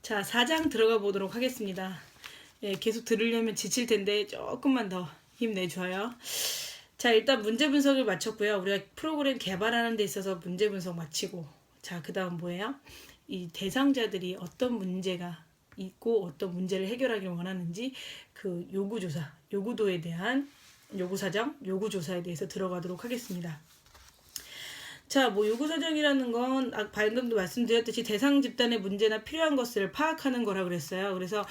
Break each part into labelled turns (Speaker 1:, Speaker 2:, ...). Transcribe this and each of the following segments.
Speaker 1: 자, 4장 들어가 보도록 하겠습니다. 예, 계속 들으려면 지칠 텐데 조금만 더 힘내줘요. 자, 일단 문제 분석을 마쳤고요. 우리가 프로그램 개발하는 데 있어서 문제 분석 마치고, 자, 그 다음 뭐예요? 이 대상자들이 어떤 문제가 있고 어떤 문제를 해결하길 원하는지 그 요구조사, 요구도에 대한 요구사정, 요구조사에 대해서 들어가도록 하겠습니다. 자, 뭐 요구사정이라는 건 방금도 말씀드렸듯이 대상 집단의 문제나 필요한 것을 파악하는 거라 그랬어요. 그래서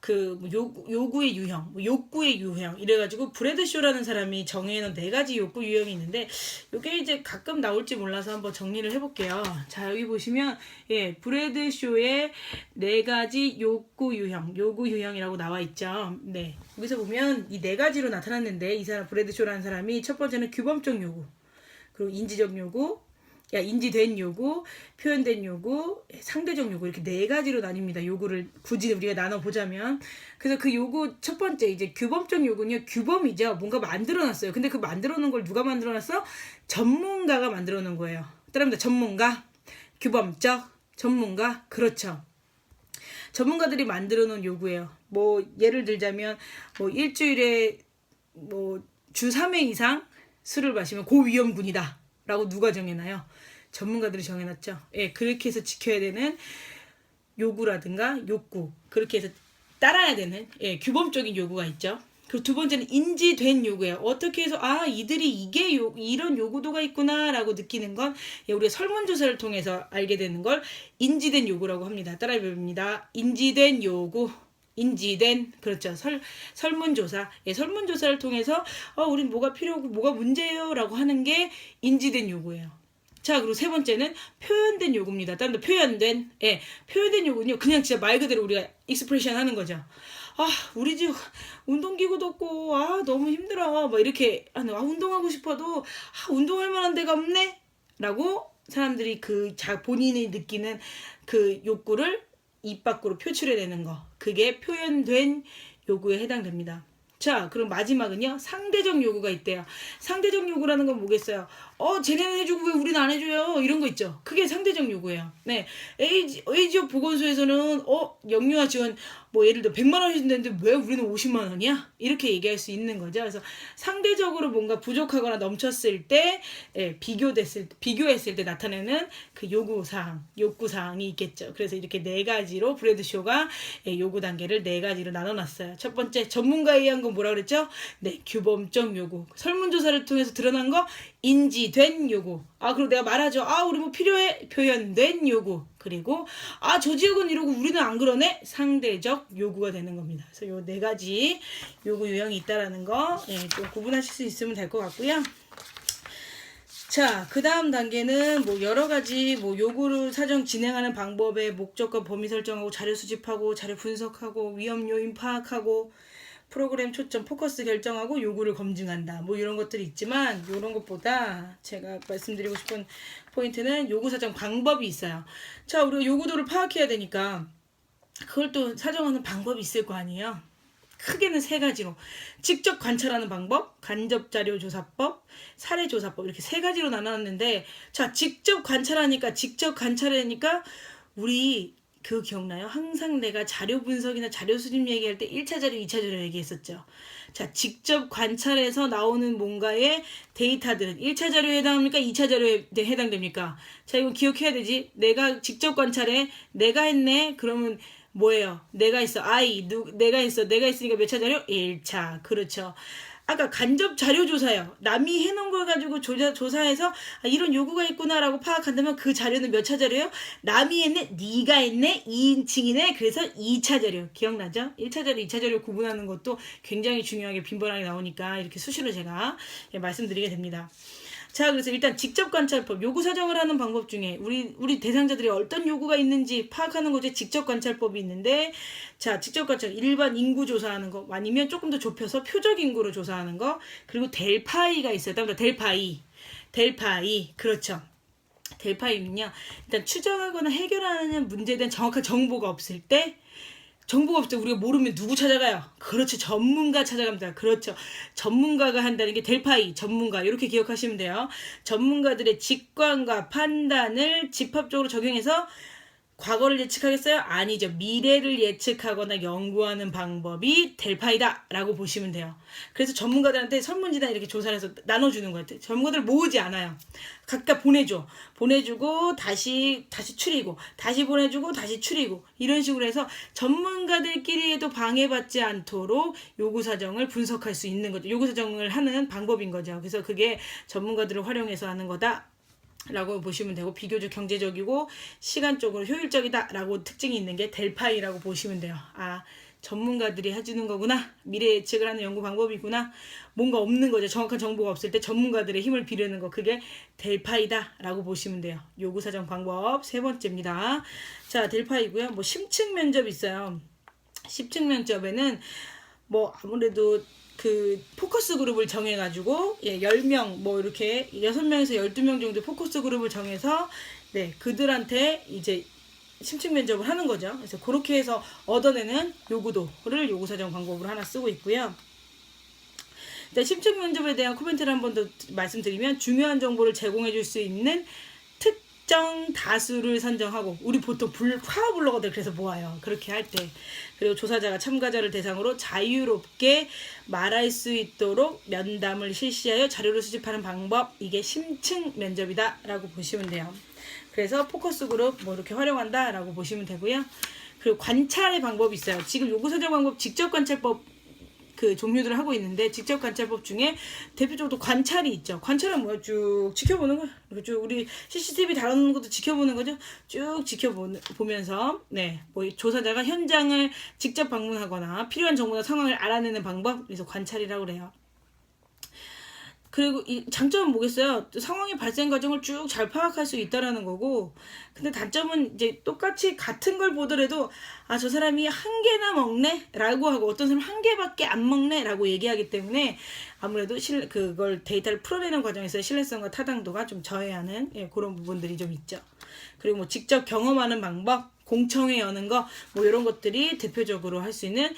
Speaker 1: 그 요구의 유형, 욕구의 유형 이래가지고 브래드쇼라는 사람이 정해놓은 4가지 욕구 유형이 있는데 이게 이제 가끔 나올지 몰라서 한번 정리를 해볼게요. 자, 여기 보시면 브래드쇼의 4가지 욕구 유형, 요구 유형이라고 나와 있죠. 네, 여기서 보면 이 4가지로 나타났는데 이 사람 브래드쇼라는 사람이 첫 번째는 규범적 요구, 그리고 인지적 요구, 인지된 요구, 표현된 요구, 상대적 요구 이렇게 4가지로 나뉩니다. 요구를 굳이 우리가 나눠보자면. 그래서 그 요구 첫 번째 이제 규범적 요구는요. 규범이죠. 뭔가 만들어놨어요. 근데 그 만들어놓은 걸 누가 만들어놨어? 전문가가 만들어놓은 거예요. 따라합니다. 전문가, 규범적, 전문가, 그렇죠. 전문가들이 만들어놓은 요구예요. 뭐 예를 들자면 뭐 일주일에 뭐 주 3회 이상 술을 마시면 고위험군이다 라고 누가 정해놔요? 전문가들이 정해놨죠. 예, 그렇게 해서 지켜야 되는 요구라든가 욕구, 그렇게 해서 따라야 되는 규범적인 요구가 있죠. 그리고 두 번째는 인지된 요구예요. 어떻게 해서 이들이 이런 요구도가 있구나 라고 느끼는 건 우리가 설문조사를 통해서 알게 되는 걸 인지된 요구라고 합니다. 따라해봅니다. 인지된 요구. 인지된, 그렇죠. 설문조사. 설문조사를 통해서 우린 뭐가 필요하고 뭐가 문제예요 라고 하는 게 인지된 요구예요. 자, 그리고 세 번째는 표현된 요구입니다. 다른 데 표현된 요구는요. 그냥 진짜 말 그대로 우리가 익스프레션 하는 거죠. 우리 집 운동기구도 없고 너무 힘들어. 막 이렇게 운동하고 싶어도 운동할 만한 데가 없네 라고 사람들이 본인이 느끼는 그 욕구를 입 밖으로 표출해내는 거, 그게 표현된 요구에 해당됩니다. 자, 그럼 마지막은요. 상대적 요구가 있대요. 상대적 요구라는 건 뭐겠어요? 쟤네는 해주고 왜 우리는 안 해줘요? 이런 거 있죠. 그게 상대적 요구예요. 네, 에이지오 보건소에서는 영유아 지원 뭐 예를 들어 100만 원 해준다는데 왜 우리는 50만 원이야? 이렇게 얘기할 수 있는 거죠. 그래서 상대적으로 뭔가 부족하거나 넘쳤을 때 비교했을 때 나타내는 그 욕구사항이 있겠죠. 그래서 이렇게 4가지로 브래드쇼가 요구 단계를 4가지로 나눠놨어요. 첫 번째, 전문가에 의한 건 뭐라 그랬죠? 네, 규범적 요구. 설문조사를 통해서 드러난 거 인지된 요구. 그리고 내가 말하죠. 우리 뭐 필요해? 표현된 요구. 그리고 저 지역은 이러고 우리는 안 그러네? 상대적 요구가 되는 겁니다. 그래서 요 4가지 요구 유형이 있다라는 거 좀 구분하실 수 있으면 될 것 같고요. 자, 그 다음 단계는 뭐 여러 가지 요구를 사정 진행하는 방법의 목적과 범위 설정하고 자료 수집하고 자료 분석하고 위험 요인 파악하고 프로그램 초점 포커스 결정하고 요구를 검증한다. 이런 것들이 있지만 이런 것보다 제가 말씀드리고 싶은 포인트는 요구 사정 방법이 있어요. 자, 우리가 요구도를 파악해야 되니까 그걸 또 사정하는 방법이 있을 거 아니에요. 크게는 3가지로 직접 관찰하는 방법, 간접자료조사법, 사례조사법 이렇게 3가지로 나눴는데 자, 직접 관찰하니까 우리 그거 기억나요? 항상 내가 자료 분석이나 자료 수집 얘기할 때 1차 자료, 2차 자료 얘기했었죠. 자, 직접 관찰해서 나오는 뭔가의 데이터들은 1차 자료에 해당합니까? 2차 자료에 해당됩니까? 자, 이거 기억해야 되지. 내가 직접 관찰해. 내가 했네. 그러면 뭐예요? 내가 있어. 내가 있으니까 몇 차 자료? 1차. 그렇죠. 아까 간접 자료 조사요. 남이 해놓은 걸 가지고 조사해서 이런 요구가 있구나라고 파악한다면 그 자료는 몇 차 자료요? 남이 했네, 네가 했네, 2인칭이네. 그래서 2차 자료. 기억나죠? 1차 자료, 2차 자료 구분하는 것도 굉장히 중요하게 빈번하게 나오니까 이렇게 수시로 제가 말씀드리게 됩니다. 자, 그래서 일단 직접 관찰법, 요구 사정을 하는 방법 중에 우리 대상자들이 어떤 요구가 있는지 파악하는 것에 직접 관찰법이 있는데, 자, 직접 관찰 일반 인구 조사하는 거 아니면 조금 더 좁혀서 표적 인구로 조사하는 거, 그리고 델파이가 있어요. 델파이 그렇죠. 델파이는요, 일단 추정하거나 해결하는 문제에 대한 정확한 정보가 없을 때 우리가 모르면 누구 찾아가요? 그렇죠. 전문가 찾아갑니다. 그렇죠. 전문가가 한다는 게 델파이, 전문가. 이렇게 기억하시면 돼요. 전문가들의 직관과 판단을 집합적으로 적용해서 과거를 예측하겠어요? 아니죠. 미래를 예측하거나 연구하는 방법이 델파이다 라고 보시면 돼요. 그래서 전문가들한테 설문지나 이렇게 조사를 해서 나눠주는 것 같아요. 전문가들 모으지 않아요. 각각 보내주고 다시 추리고 다시 보내주고 다시 추리고 이런 식으로 해서 전문가들끼리에도 방해받지 않도록 요구사정을 분석할 수 있는 거죠. 요구사정을 하는 방법인 거죠. 그래서 그게 전문가들을 활용해서 하는 거다 라고 보시면 되고, 비교적 경제적이고 시간적으로 효율적이다 라고 특징이 있는 게 델파이라고 보시면 돼요. 아, 전문가들이 해주는 거구나, 미래 예측을 하는 연구 방법이구나, 뭔가 없는 거죠. 정확한 정보가 없을 때 전문가들의 힘을 빌리는 거, 그게 델파이다 라고 보시면 돼요. 요구사정 방법 세 번째입니다. 자, 델파이고요. 뭐 심층 면접 있어요. 심층 면접에는 뭐 아무래도 그 포커스 그룹을 정해가지고 10명 뭐 이렇게 6명에서 12명 정도 포커스 그룹을 정해서 그들한테 이제 심층 면접을 하는 거죠. 그래서 그렇게 해서 얻어내는 요구도를 요구사정 방법으로 하나 쓰고 있고요. 일단 심층 면접에 대한 코멘트를 한 번 더 말씀드리면, 중요한 정보를 제공해 줄 수 있는 특정 다수를 선정하고, 우리 보통 파워 블로거들 그래서 모아요. 그렇게 할 때. 그리고 조사자가 참가자를 대상으로 자유롭게 말할 수 있도록 면담을 실시하여 자료를 수집하는 방법, 이게 심층 면접이다 라고 보시면 돼요. 그래서 포커스 그룹 뭐 이렇게 활용한다 라고 보시면 되고요. 그리고 관찰의 방법이 있어요. 지금 요구사정 방법 직접 관찰법 그 종류들을 하고 있는데, 직접 관찰법 중에 대표적으로 관찰이 있죠. 관찰은 뭐야? 쭉 지켜보는 거야. 쭉 우리 CCTV 다루는 것도 지켜보는 거죠. 쭉 지켜보면서 뭐 조사자가 현장을 직접 방문하거나 필요한 정보나 상황을 알아내는 방법, 그래서 관찰이라고 그래요. 그리고 이 장점은 뭐겠어요? 상황의 발생 과정을 쭉 잘 파악할 수 있다라는 거고, 근데 단점은 이제 똑같이 같은 걸 보더라도 저 사람이 한 개나 먹네? 라고 하고, 어떤 사람은 한 개밖에 안 먹네? 라고 얘기하기 때문에 아무래도 그걸 데이터를 풀어내는 과정에서 신뢰성과 타당도가 좀 저해하는 그런 부분들이 좀 있죠. 그리고 뭐 직접 경험하는 방법, 공청회 여는 거, 뭐 이런 것들이 대표적으로 할 수 있는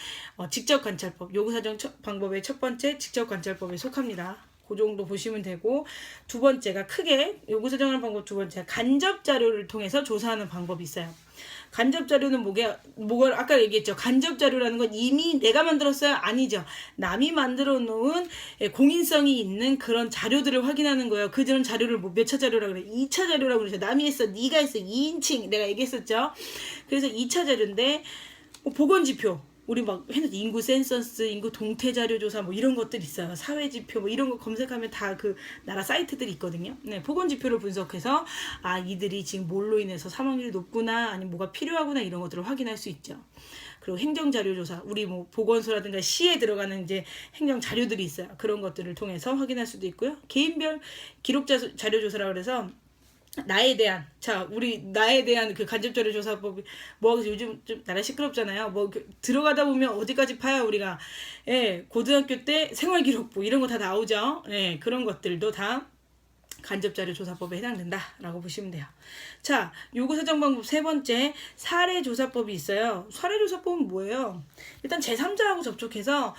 Speaker 1: 직접 관찰법, 요구사정 방법의 첫 번째 직접 관찰법에 속합니다. 그 정도 보시면 되고, 두 번째가 크게 요구사정하는 방법, 두 번째가 간접 자료를 통해서 조사하는 방법이 있어요. 간접 자료는 뭐가 아까 얘기했죠. 간접 자료라는 건 이미 내가 만들었어요? 아니죠. 남이 만들어 놓은 공인성이 있는 그런 자료들을 확인하는 거예요. 그전 자료를 뭐 몇 차 자료라고 그래? 2차 자료라고 그러죠. 남이 했어, 네가 했어, 2인칭 내가 얘기했었죠. 그래서 2차 자료인데, 뭐 보건지표, 우리 막 인구 센서스, 인구 동태 자료 조사 뭐 이런 것들 있어요. 사회 지표 뭐 이런 거 검색하면 다 그 나라 사이트들이 있거든요. 보건 지표를 분석해서 이들이 지금 뭘로 인해서 사망률이 높구나, 아니면 뭐가 필요하구나, 이런 것들을 확인할 수 있죠. 그리고 행정 자료 조사, 우리 뭐 보건소라든가 시에 들어가는 이제 행정 자료들이 있어요. 그런 것들을 통해서 확인할 수도 있고요. 개인별 기록 자료 조사라고 그래서 나에 대한 그 간접자료 조사법이 요즘 좀 나라 시끄럽잖아요. 들어가다 보면 어디까지 파요 우리가. 고등학교 때 생활기록부 이런 거 다 나오죠. 그런 것들도 다 간접자료 조사법에 해당된다라고 보시면 돼요. 자, 요구사정 방법 세 번째, 사례조사법이 있어요. 사례조사법은 뭐예요? 일단 제3자하고 접촉해서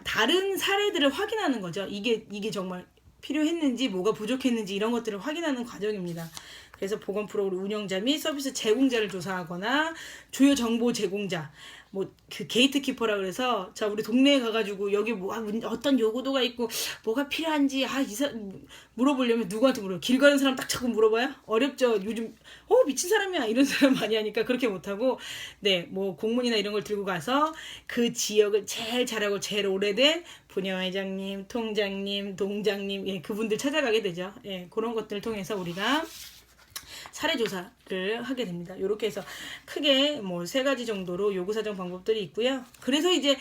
Speaker 1: 다른 사례들을 확인하는 거죠. 이게 정말 필요했는지, 뭐가 부족했는지 이런 것들을 확인하는 과정입니다. 그래서 보건 프로그램 운영자 및 서비스 제공자를 조사하거나 주요 정보 제공자, 뭐 그 게이트키퍼라 그래서 우리 동네에 가가지고 여기 뭐 어떤 요구도가 있고 뭐가 필요한지 물어보려면 누구한테 물어요? 길 가는 사람 딱 자꾸 물어봐요? 어렵죠. 요즘 미친 사람이야 이런 사람 많이 하니까 그렇게 못하고, 뭐 공문이나 이런 걸 들고 가서 그 지역을 제일 잘하고 제일 오래된 부녀회장님, 통장님, 동장님, 그분들 찾아가게 되죠. 그런 것들을 통해서 우리가 사례조사를 하게 됩니다. 이렇게 해서 크게 뭐 3가지 정도로 요구사정 방법들이 있고요. 그래서 이제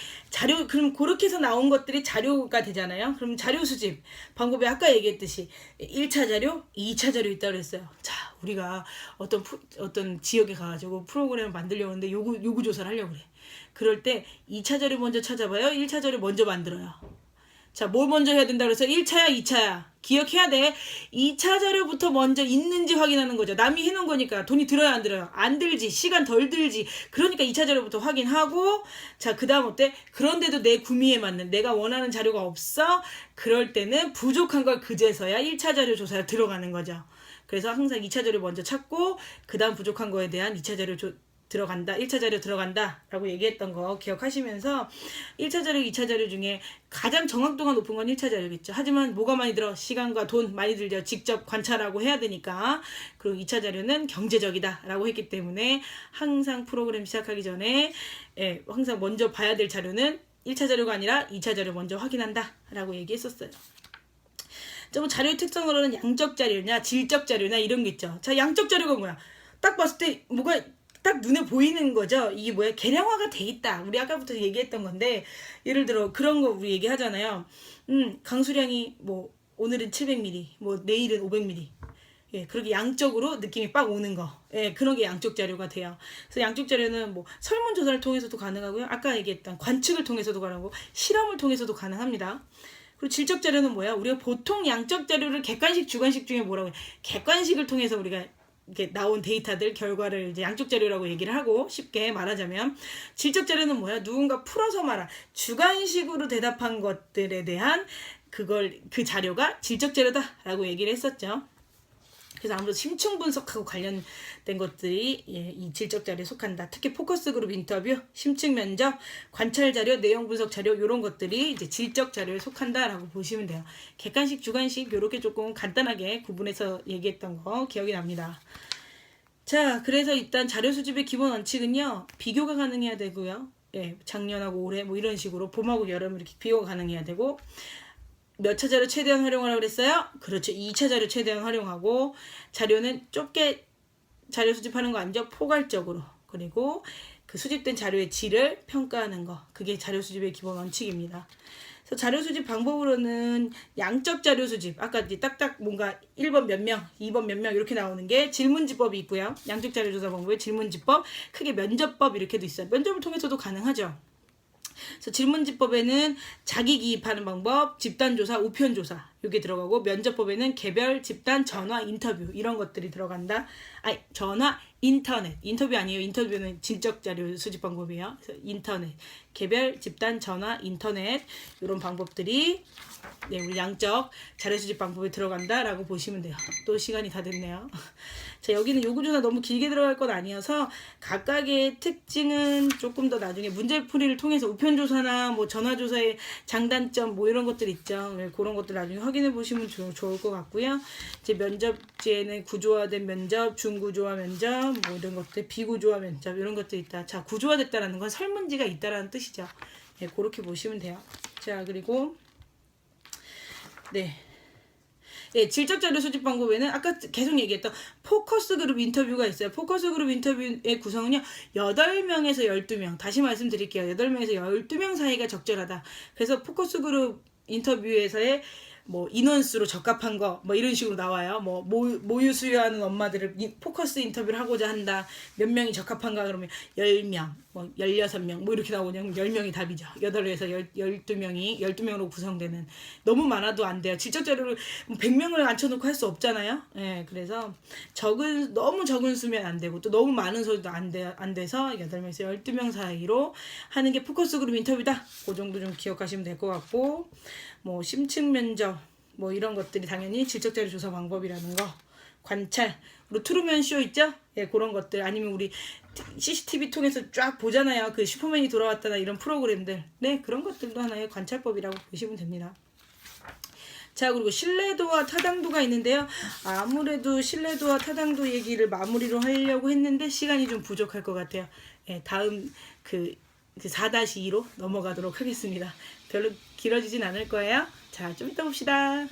Speaker 1: 그럼 그렇게 해서 나온 것들이 자료가 되잖아요. 그럼 자료 수집 방법이 아까 얘기했듯이 1차 자료, 2차 자료 있다고 그랬어요. 자, 우리가 어떤 지역에 가가지고 프로그램을 만들려고 하는데 요구조사를 하려고 그래. 그럴 때 2차 자료 먼저 찾아봐요? 1차 자료 먼저 만들어요? 자, 뭘 먼저 해야 된다 그래서 1차야, 2차야. 기억해야 돼. 2차 자료부터 먼저 있는지 확인하는 거죠. 남이 해놓은 거니까 돈이 들어요, 안 들어요? 안 들지. 시간 덜 들지. 그러니까 2차 자료부터 확인하고, 자, 그 다음 어때? 그런데도 내 구미에 맞는, 내가 원하는 자료가 없어? 그럴 때는 부족한 걸 그제서야 1차 자료 조사에 들어가는 거죠. 그래서 항상 2차 자료 먼저 찾고 그 다음 부족한 거에 대한 2차 자료 들어간다, 1차 자료 들어간다 라고 얘기했던 거 기억하시면서 1차 자료, 2차 자료 중에 가장 정확도가 높은 건 1차 자료겠죠. 하지만 뭐가 많이 들어? 시간과 돈 많이 들죠. 직접 관찰하고 해야 되니까. 그리고 2차 자료는 경제적이다 라고 했기 때문에 항상 프로그램 시작하기 전에 항상 먼저 봐야 될 자료는 1차 자료가 아니라 2차 자료 먼저 확인한다 라고 얘기했었어요. 좀 자료의 특성으로는 양적 자료냐 질적 자료냐 이런 게 있죠. 자, 양적 자료가 뭐야? 딱 봤을 때 뭐가 딱 눈에 보이는 거죠. 이게 뭐야? 계량화가 돼 있다. 우리 아까부터 얘기했던 건데 예를 들어 그런 거 우리 얘기하잖아요. 강수량이 뭐 오늘은 700ml, 뭐 내일은 500ml. 예, 그렇게 양적으로 느낌이 빡 오는 거. 예, 그런 게 양적 자료가 돼요. 그래서 양적 자료는 뭐 설문조사를 통해서도 가능하고요. 아까 얘기했던 관측을 통해서도 가능하고 실험을 통해서도 가능합니다. 그리고 질적 자료는 뭐야? 우리가 보통 양적 자료를 객관식, 주관식 중에 뭐라고 해? 객관식을 통해서 우리가 이렇게 나온 데이터들 결과를 이제 양적 자료라고 얘기를 하고 쉽게 말하자면 질적 자료는 뭐야? 누군가 풀어서 말한 주관식으로 대답한 것들에 대한 그 자료가 질적 자료다라고 얘기를 했었죠. 그래서 아무래도 심층 분석하고 관련된 것들이 이 질적 자료에 속한다. 특히 포커스 그룹 인터뷰, 심층 면접, 관찰 자료, 내용 분석 자료 이런 것들이 이제 질적 자료에 속한다라고 보시면 돼요. 객관식, 주관식 이렇게 조금 간단하게 구분해서 얘기했던 거 기억이 납니다. 자, 그래서 일단 자료 수집의 기본 원칙은요. 비교가 가능해야 되고요. 예, 작년하고 올해 뭐 이런 식으로 봄하고 여름 이렇게 비교가 가능해야 되고 몇 차 자료 최대한 활용하라고 그랬어요? 그렇죠. 2차 자료 최대한 활용하고 자료는 좁게 자료 수집하는 거 아니죠? 포괄적으로. 그리고 그 수집된 자료의 질을 평가하는 거. 그게 자료 수집의 기본 원칙입니다. 그래서 자료 수집 방법으로는 양적 자료 수집. 아까 이제 딱딱 뭔가 1번 몇 명, 2번 몇 명 이렇게 나오는 게 질문지법이 있고요. 양적 자료 조사 방법에 질문지법, 크게 면접법 이렇게도 있어요. 면접을 통해서도 가능하죠. 그래서 질문지법에는 자기 기입하는 방법, 집단조사, 우편조사 이게 들어가고 면접법에는 개별, 집단, 전화, 인터뷰 이런 것들이 들어간다. 아니 전화, 인터뷰 아니에요. 인터뷰는 질적 자료 수집 방법이에요. 그래서 인터넷, 개별, 집단, 전화, 인터넷 이런 방법들이 우리 양적 자료 수집 방법에 들어간다라고 보시면 돼요. 또 시간이 다 됐네요. 자, 여기는 요구조사 너무 길게 들어갈 건 아니어서 각각의 특징은 조금 더 나중에 문제풀이를 통해서 우편조사나 뭐 전화조사의 장단점 뭐 이런 것들 있죠. 그런 것들 나중에 확인해 보시면 좋을 것 같고요. 이제 면접지에는 구조화된 면접, 중구조화 면접 뭐 이런 것들, 비구조화 면접 이런 것들 있다. 자, 구조화됐다라는 건 설문지가 있다라는 뜻이죠. 네, 그렇게 보시면 돼요. 자, 그리고 질적 자료 수집 방법에는 아까 계속 얘기했던 포커스 그룹 인터뷰가 있어요. 포커스 그룹 인터뷰의 구성은요. 8명에서 12명. 다시 말씀드릴게요. 8명에서 12명 사이가 적절하다. 그래서 포커스 그룹 인터뷰에서의 뭐 인원수로 적합한 거 뭐 이런 식으로 나와요. 뭐 모유 수유하는 엄마들을 포커스 인터뷰를 하고자 한다. 몇 명이 적합한가 그러면 10명, 뭐 16명 뭐 이렇게 나오면 10명이 답이죠. 8에서 12명으로 구성되는. 너무 많아도 안 돼요. 질적 자료를 100명을 앉혀놓고 할 수 없잖아요. 예, 그래서 너무 적은 수면 안 되고 또 너무 많은 수도 안 돼서 8명에서 12명 사이로 하는 게 포커스 그룹 인터뷰다. 그 정도 좀 기억하시면 될 것 같고 뭐 심층 면접 뭐 이런 것들이 당연히 질적 자료 조사 방법이라는 거, 관찰, 그리고 트루먼 쇼 있죠? 예, 그런 것들 아니면 우리 CCTV 통해서 쫙 보잖아요. 그 슈퍼맨이 돌아왔다나 이런 프로그램들. 네, 그런 것들도 하나의 관찰법이라고 보시면 됩니다. 자, 그리고 신뢰도와 타당도가 있는데요. 아무래도 신뢰도와 타당도 얘기를 마무리로 하려고 했는데 시간이 좀 부족할 것 같아요. 예, 다음 그 4-2로 넘어가도록 하겠습니다. 별로 길어지진 않을 거예요. 자, 좀 이따 봅시다.